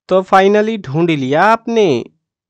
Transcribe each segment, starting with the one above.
तो फाइनली ढूंढ लिया आपने।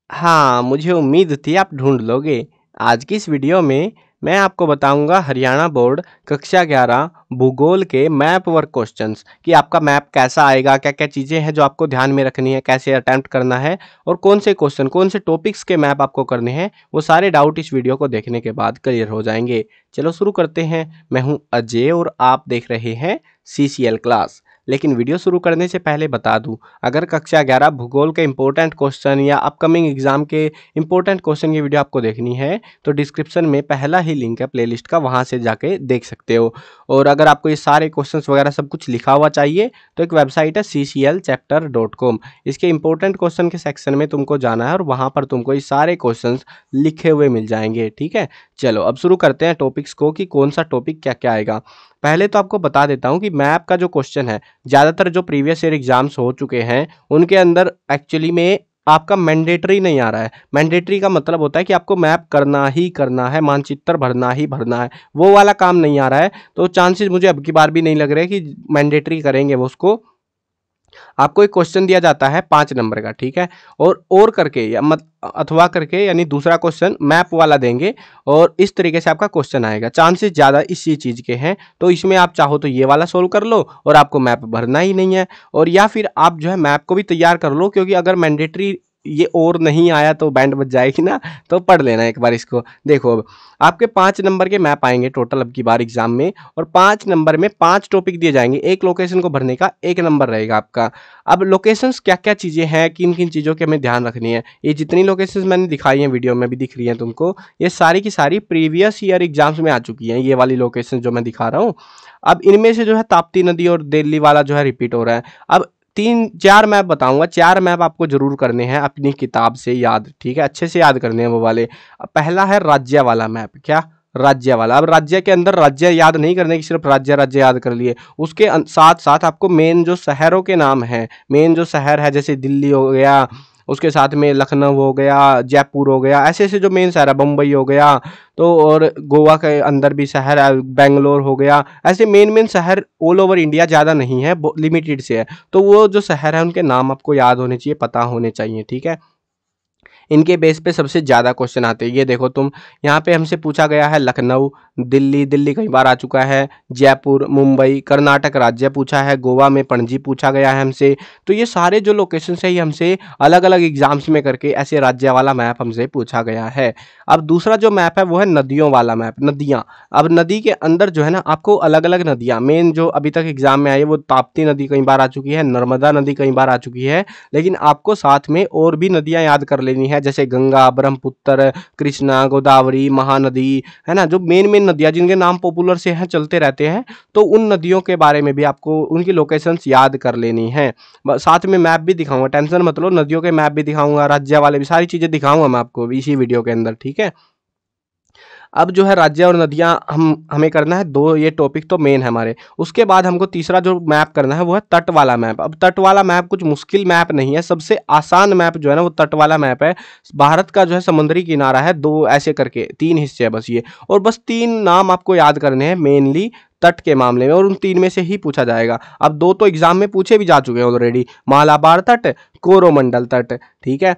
हाँ, मुझे उम्मीद थी आप ढूंढ लोगे। आज की इस वीडियो में मैं आपको बताऊंगा हरियाणा बोर्ड कक्षा 11 भूगोल के मैप वर्क क्वेश्चंस कि आपका मैप कैसा आएगा, क्या क्या चीज़ें हैं जो आपको ध्यान में रखनी है, कैसे अटेम्प्ट करना है और कौन से क्वेश्चन कौन से टॉपिक्स के मैप आपको करने हैं, वो सारे डाउट इस वीडियो को देखने के बाद क्लियर हो जाएंगे। चलो शुरू करते हैं। मैं हूँ अजय और आप देख रहे हैं CCL क्लास। लेकिन वीडियो शुरू करने से पहले बता दूं, अगर कक्षा 11 भूगोल के इंपॉर्टेंट क्वेश्चन या अपकमिंग एग्जाम के इंपॉर्टेंट क्वेश्चन की वीडियो आपको देखनी है तो डिस्क्रिप्शन में पहला ही लिंक है प्लेलिस्ट का, वहां से जाके देख सकते हो। और अगर आपको ये सारे क्वेश्चंस वगैरह सब कुछ लिखा हुआ चाहिए तो एक वेबसाइट है cclchapter.com। इसके इंपॉर्टेंट क्वेश्चन के सेक्शन में तुमको जाना है और वहां पर तुमको ये सारे क्वेश्चन लिखे हुए मिल जाएंगे। ठीक है, चलो अब शुरू करते हैं टॉपिक्स को कि कौन सा टॉपिक क्या क्या आएगा। पहले तो आपको बता देता हूं कि मैप का जो क्वेश्चन है, ज़्यादातर जो प्रीवियस ईयर एग्जाम्स हो चुके हैं उनके अंदर एक्चुअली में आपका मैंडेटरी नहीं आ रहा है। मैंडेटरी का मतलब होता है कि आपको मैप करना ही करना है, मानचित्र भरना ही भरना है, वो वाला काम नहीं आ रहा है। तो चांसेस मुझे अब की बार भी नहीं लग रहे कि मैंडेटरी करेंगे वो उसको। आपको एक क्वेश्चन दिया जाता है 5 नंबर का, ठीक है, और करके या मत अथवा करके यानी दूसरा क्वेश्चन मैप वाला देंगे और इस तरीके से आपका क्वेश्चन आएगा। चांसेस ज़्यादा इसी चीज़ के हैं, तो इसमें आप चाहो तो ये वाला सोल्व कर लो और आपको मैप भरना ही नहीं है, और या फिर आप जो है मैप को भी तैयार कर लो, क्योंकि अगर मैंडेटरी ये और नहीं आया तो बैंड बज जाएगी ना। तो पढ़ लेना एक बार इसको। देखो अब आपके 5 नंबर के मैप आएंगे टोटल अब की बार एग्जाम में, और 5 नंबर में 5 टॉपिक दिए जाएंगे। एक लोकेशन को भरने का 1 नंबर रहेगा आपका। अब लोकेशंस क्या क्या चीज़ें हैं, किन किन चीज़ों की हमें ध्यान रखनी है, ये जितनी लोकेशंस मैंने दिखाई हैं वीडियो में भी दिख रही हैं तुमको, ये सारी की सारी प्रीवियस ईयर एग्जाम्स में आ चुकी हैं। ये वाली लोकेशन जो मैं दिखा रहा हूँ, अब इनमें से जो है ताप्ती नदी और दिल्ली वाला जो है रिपीट हो रहा है। अब 3-4 मैप बताऊंगा, 4 मैप आपको जरूर करने हैं अपनी किताब से याद, ठीक है, अच्छे से याद करने हैं वो वाले। पहला है राज्य वाला मैप। क्या? राज्य वाला। अब राज्य के अंदर राज्य याद नहीं करने की, सिर्फ राज्य राज्य याद कर लिए, उसके साथ साथ आपको मेन जो शहरों के नाम हैं, मेन जो शहर है जैसे दिल्ली हो गया, उसके साथ में लखनऊ हो गया, जयपुर हो गया, ऐसे ऐसे जो मेन शहर है, बम्बई हो गया, तो और गोवा के अंदर भी शहर है, बेंगलोर हो गया, ऐसे मेन मेन शहर ऑल ओवर इंडिया, ज़्यादा नहीं है, लिमिटेड से है। तो वो जो शहर है उनके नाम आपको याद होने चाहिए, पता होने चाहिए, ठीक है। इनके बेस पे सबसे ज़्यादा क्वेश्चन आते हैं। ये देखो तुम, यहाँ पे हमसे पूछा गया है लखनऊ, दिल्ली, दिल्ली कई बार आ चुका है, जयपुर, मुंबई, कर्नाटक राज्य पूछा है, गोवा में पणजी पूछा गया है हमसे। तो ये सारे जो लोकेशन है ये हमसे अलग अलग एग्जाम्स में करके ऐसे राज्य वाला मैप हमसे पूछा गया है। अब दूसरा जो मैप है वो है नदियों वाला मैप, नदियाँ। अब नदी के अंदर जो है ना आपको अलग अलग नदियाँ, मेन जो अभी तक एग्जाम में आई है वो ताप्ती नदी कई बार आ चुकी है, नर्मदा नदी कई बार आ चुकी है, लेकिन आपको साथ में और भी नदियाँ याद कर लेनी है, जैसे गंगा, ब्रह्मपुत्र, कृष्णा, गोदावरी, महानदी, है ना, जो मेन मेन नदियाँ जिनके नाम पॉपुलर से हैं, चलते रहते हैं, तो उन नदियों के बारे में भी आपको उनकी लोकेशंस याद कर लेनी है। साथ में मैप भी दिखाऊंगा, टेंशन मत लो, नदियों के मैप भी दिखाऊंगा, राज्य वाले भी, सारी चीज़ें दिखाऊंगा मैं आपको इसी वीडियो के अंदर, ठीक है। अब जो है राज्य और नदियाँ हमें करना है दो, ये टॉपिक तो मेन है हमारे। उसके बाद हमको तीसरा जो मैप करना है वो है तट वाला मैप। अब तट वाला मैप कुछ मुश्किल मैप नहीं है, सबसे आसान मैप जो है ना वो तट वाला मैप है। भारत का जो है समुद्री किनारा है, दो ऐसे करके 3 हिस्से है बस ये, और बस 3 नाम आपको याद करने हैं मेनली तट के मामले में, और उन 3 में से ही पूछा जाएगा। अब 2 तो एग्जाम में पूछे भी जा चुके हैं ऑलरेडी, मालाबार तट, कोरोमंडल तट, ठीक है।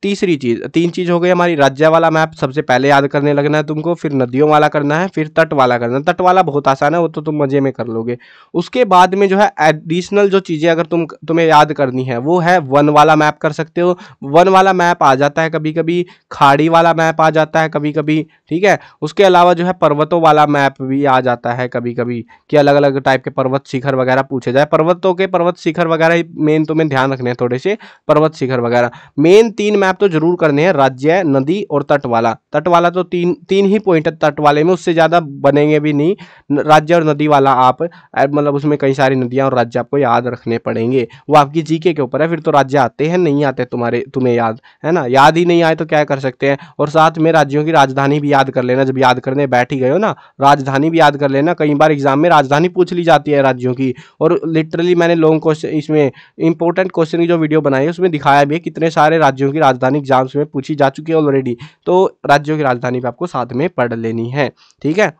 तीसरी चीज, 3 चीज हो गई हमारी। राज्य वाला मैप सबसे पहले याद करने लगना है तुमको, फिर नदियों वाला करना है, फिर तट वाला करना है। तट वाला बहुत आसान है, वो तो तुम मजे में कर लोगे। उसके बाद में जो है एडिशनल जो चीजें अगर तुम्हें याद करनी है वो है वन वाला मैप कर सकते हो। वन वाला मैप आ जाता है कभी कभी, खाड़ी वाला मैप आ जाता है कभी कभी, ठीक है। उसके अलावा जो है पर्वतों वाला मैप भी आ जाता है कभी कभी, कि अलग अलग टाइप के पर्वत शिखर वगैरह पूछे जाए। पर्वतों के पर्वत शिखर वगैरह मेन तुम्हें ध्यान रखने हैं थोड़े से, पर्वत शिखर वगैरह। मेन 3 मैप तो जरूर करने हैं, राज्य, नदी और तट वाला। तट वाला तो तीन ही पॉइंट है तट वाले में, उससे ज्यादा बनेंगे भी नहीं। राज्य और नदी वाला आप मतलब उसमें कई सारी नदियां और राज्य आपको याद रखने पड़ेंगे, वो आपकी जीके के ऊपर है। फिर तो राज्य आते हैं नहीं आते तुम्हें याद है ना, याद ही नहीं आए तो क्या कर सकते हैं। और साथ में राज्यों की राजधानी भी याद कर लेना, जब याद करने बैठ ही गए हो ना, राजधानी भी याद कर लेना। कई बार एग्जाम में राजधानी पूछ ली जाती है राज्यों की, और लिटरली मैंने लॉन्ग क्वेश्चन इसमें इंपॉर्टेंट क्वेश्चन की जो वीडियो बनाई है उसमें दिखाया भी है कितने सारे राज्यों की राजधानी एग्जाम्स में पूछी जा चुकी है ऑलरेडी। तो राज्यों की राजधानी भी आपको साथ में पढ़ लेनी है, ठीक है।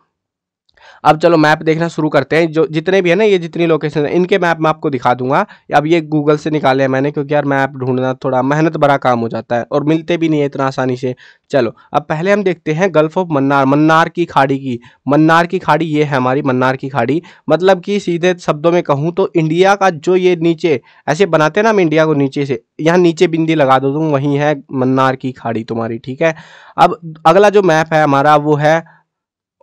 अब चलो मैप देखना शुरू करते हैं। जो जितने भी है ना, ये जितनी लोकेशन है इनके मैप मैं आपको दिखा दूंगा। अब ये गूगल से निकाले हैं मैंने, क्योंकि यार मैप ढूंढना थोड़ा मेहनत भरा काम हो जाता है और मिलते भी नहीं है इतना आसानी से। चलो अब पहले हम देखते हैं गल्फ ऑफ मन्नार, मन्नार की खाड़ी की। मन्नार की खाड़ी ये है हमारी मन्नार की खाड़ी। मतलब कि सीधे शब्दों में कहूँ तो इंडिया का जो ये नीचे ऐसे बनाते हैं ना, हम इंडिया को नीचे से यहाँ नीचे बिंदी लगा दो तुम, वही है मन्नार की खाड़ी तुम्हारी, ठीक है। अब अगला जो मैप है हमारा वो है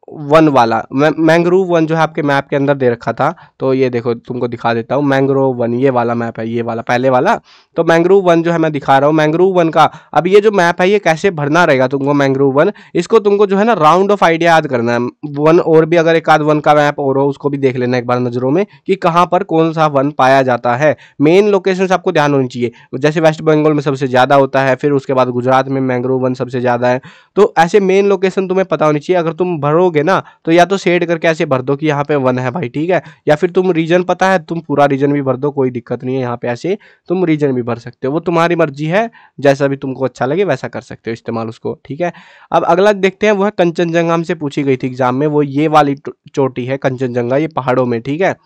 वन वाला, मैंग्रोव वन जो है आपके मैप के अंदर दे रखा था। तो ये देखो तुमको दिखा देता हूँ, मैंग्रोव वन ये वाला मैप है, ये वाला पहले वाला। तो मैंग्रोव वन जो है मैं दिखा रहा हूँ, मैंग्रोव वन का। अब ये जो मैप है ये कैसे भरना रहेगा तुमको, मैंग्रोव वन इसको तुमको जो है ना राउंड ऑफ आइडिया याद करना है। वन और भी अगर एक आध वन का मैप और हो उसको भी देख लेना एक बार नजरों में कि कहाँ पर कौन सा वन पाया जाता है। मेन लोकेशन आपको ध्यान होनी चाहिए, जैसे वेस्ट बंगाल में सबसे ज्यादा होता है, फिर उसके बाद गुजरात में मैंग्रोव वन सबसे ज्यादा है। तो ऐसे मेन लोकेशन तुम्हें पता होनी चाहिए। अगर तुम भरोगे ना तो या तो शेड करके ऐसे भर दो कि यहाँ पे वन है भाई, ठीक है। या फिर तुम रीजन पता है तुम पूरा रीजन भी भर दो, कोई दिक्कत नहीं है। यहाँ पे ऐसे तुम रीजन भी भर सकते हो, वो तुम्हारी मर्जी है, जैसा भी तुमको अच्छा लगे वैसा कर सकते हो इस्तेमाल उसको, ठीक है। अब अगला देखते हैं, वो है कंचनजंगा, हमसे पूछी गई थी एग्जाम में। वो ये वाली चोटी है कंचनजंगा, ये पहाड़ों में, ठीक है।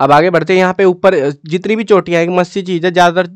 अब आगे बढ़ते हैं, यहाँ पे ऊपर जितनी भी चोटियाँ हैं मस्त सी चीज़ है, ज़्यादातर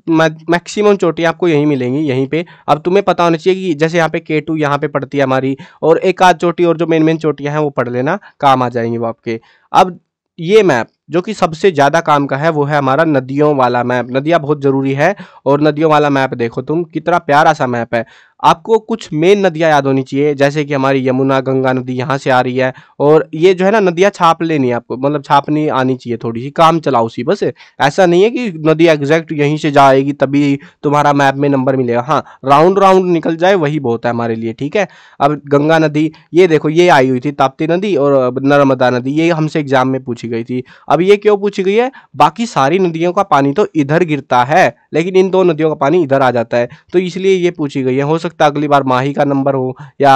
मैक्सिमम चोटियाँ आपको यहीं मिलेंगी यहीं पे। अब तुम्हें पता होना चाहिए कि जैसे यहाँ पे K2 यहाँ पे पड़ती है हमारी, और एक आध चोटी और जो मेन मेन चोटियाँ हैं वो पढ़ लेना, काम आ जाएंगी वो आपके। अब ये मैप जो कि सबसे ज़्यादा काम का है वो है हमारा नदियों वाला मैप। नदियाँ बहुत ज़रूरी है, और नदियों वाला मैप देखो तुम, कितना प्यारा सा मैप है। आपको कुछ मेन नदियाँ याद होनी चाहिए, जैसे कि हमारी यमुना गंगा नदी यहाँ से आ रही है, और ये जो है ना नदियाँ छाप लेनी है आपको, मतलब छापनी आनी चाहिए थोड़ी सी, काम चलाओ सी बस। ऐसा नहीं है कि नदी एग्जैक्ट यहीं से जाएगी तभी तुम्हारा मैप में नंबर मिलेगा। हाँ, राउंड राउंड निकल जाए वही बहुत है हमारे लिए, ठीक है। अब गंगा नदी ये देखो, ये आई हुई थी ताप्ती नदी और नर्मदा नदी, ये हमसे एग्जाम में पूछी गई थी। अब ये क्यों पूछी गई है, बाकी सारी नदियों का पानी तो इधर गिरता है लेकिन इन दो नदियों का पानी इधर आ जाता है, तो इसलिए ये पूछी गई है। हो सकता है अगली बार माही का नंबर हो या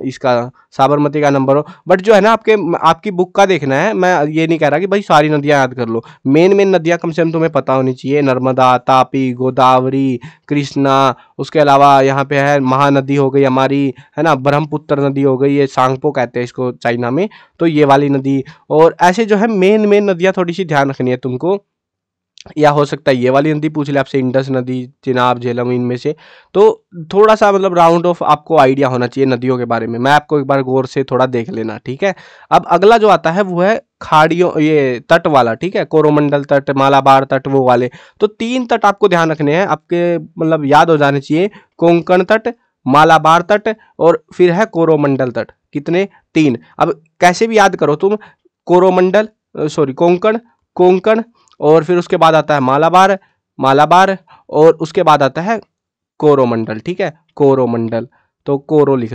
इसका साबरमती का नंबर हो, बट जो है ना आपकी बुक का देखना है। मैं ये नहीं कह रहा कि भाई सारी नदियां याद कर लो, मेन मेन नदियां कम से कम तुम्हें पता होनी चाहिए। नर्मदा, तापी, गोदावरी, कृष्णा, उसके अलावा यहाँ पे है महानदी हो गई हमारी, है ना, ब्रह्मपुत्र नदी हो गई, ये सांगपो कहते हैं इसको चाइना में, तो ये वाली नदी। और ऐसे जो है मेन मेन नदियां थोड़ी सी ध्यान रखनी है तुमको। या हो सकता है ये वाली नदी पूछ ले आपसे, इंडस नदी, चिनाब, झेलम, इनमें से। तो थोड़ा सा मतलब राउंड ऑफ आपको आइडिया होना चाहिए नदियों के बारे में। मैं आपको एक बार गौर से थोड़ा देख लेना, ठीक है। अब अगला जो आता है वो है खाड़ियों, ये तट वाला, ठीक है, कोरोमंडल तट, मालाबार तट, वो वाले। तो 3 तट आपको ध्यान रखने हैं आपके, मतलब याद हो जाने चाहिए, कोंकण तट, मालाबार तट और फिर है कोरोमंडल तट। कितने? 3। अब कैसे भी याद करो तुम, कोरोमंडल, सॉरी कोंकण, कोंकण, और फिर उसके बाद आता है मालाबार, मालाबार, और उसके बाद आता है कोरोमंडल, ठीक है, कोरोमंडल। तो कोरो लिख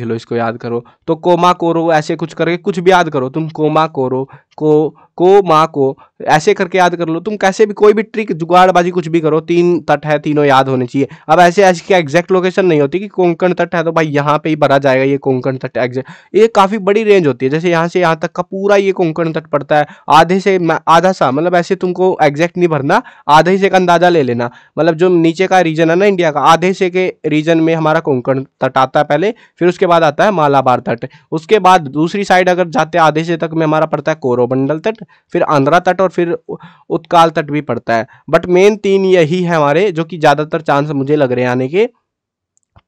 लो, इसको याद करो। तो कोमा कोरो ऐसे कुछ करके कुछ भी याद करो तुम, कोमा कोरो, को माँ को ऐसे करके याद कर लो तुम। कैसे भी कोई भी ट्रिक जुगाड़बाजी कुछ भी करो, 3 तट है, तीनों याद होने चाहिए। अब ऐसे ऐसी क्या एग्जैक्ट लोकेशन नहीं होती कि कोंकण तट है तो भाई यहाँ पे ही भरा जाएगा ये कोंकण तट एग्जैक्ट। ये काफी बड़ी रेंज होती है, जैसे यहाँ से यहाँ तक का पूरा ये कोंकण तट पड़ता है। आधे से आधा सा, मतलब ऐसे तुमको एग्जैक्ट नहीं भरना, आधे से का अंदाजा ले लेना। मतलब जो नीचे का रीजन है ना इंडिया का, आधे से के रीजन में हमारा कोंकण तट आता है पहले, फिर उसके बाद आता है मालाबार तट, उसके बाद दूसरी साइड अगर जाते हैं आधे से तक में हमारा पड़ता है कोरोमंडल तट, फिर आंध्रा तट और फिर उत्काल तट भी पड़ता है। बट मेन 3 यही है हमारे, जो कि ज्यादातर चांस मुझे लग रहे हैं आने के,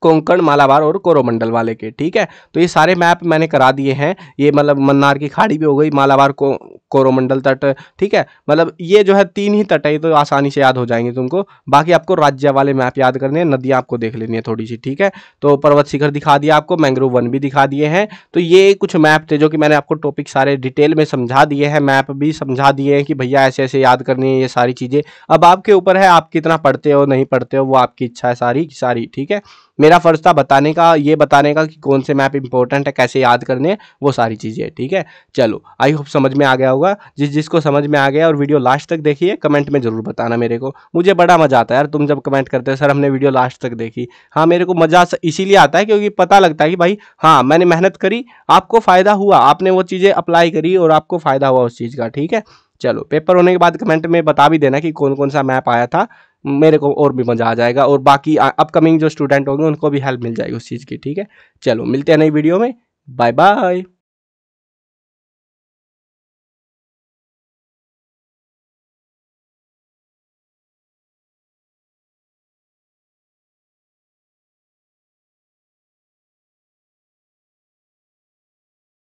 कोंकण, मालाबार और कोरोमंडल वाले के, ठीक है। तो ये सारे मैप मैंने करा दिए हैं। ये मतलब मन्नार की खाड़ी भी हो गई, मालाबार को कोरोमंडल तट, ठीक है। मतलब ये जो है 3 ही तट है, तो आसानी से याद हो जाएंगे तुमको। बाकी आपको राज्य वाले मैप याद करने हैं, नदियां आपको देख लेनी है थोड़ी सी, ठीक है। तो पर्वत शिखर दिखा दिया आपको, मैंग्रोव वन भी दिखा दिए हैं। तो ये कुछ मैप थे जो कि मैंने आपको टॉपिक सारे डिटेल में समझा दिए हैं, मैप भी समझा दिए हैं कि भैया ऐसे ऐसे याद करनी है ये सारी चीजें। अब आपके ऊपर है आप कितना पढ़ते हो नहीं पढ़ते हो, वो आपकी इच्छा है सारी की सारी, ठीक है। मेरा फर्ज था बताने का, ये बताने का कि कौन से मैप इंपॉर्टेंट है, कैसे याद करने हैं, वो सारी चीजें, ठीक है। चलो आई होप समझ में आ गया होगा। जिसको समझ में आ गया और वीडियो लास्ट तक देखिए, कमेंट में जरूर बताना मेरे को, मुझे बड़ा मजा आता है यार तुम जब कमेंट करते हो सर हमने वीडियो लास्ट तक देखी। हाँ, मेरे को मजा इसीलिए आता है क्योंकि पता लगता है कि भाई हाँ मैंने मेहनत करी, आपको फायदा हुआ, आपने वो चीजें अप्लाई करी और आपको फायदा हुआ उस चीज का, ठीक है। चलो पेपर होने के बाद कमेंट में बता भी देना कि कौन कौन सा मैप आया था, मेरे को और भी मजा आ जाएगा, और बाकी अपकमिंग जो स्टूडेंट होंगे उनको भी हेल्प मिल जाएगी उस चीज़ की, ठीक है। चलो मिलते हैं नई वीडियो में, बाय बाय।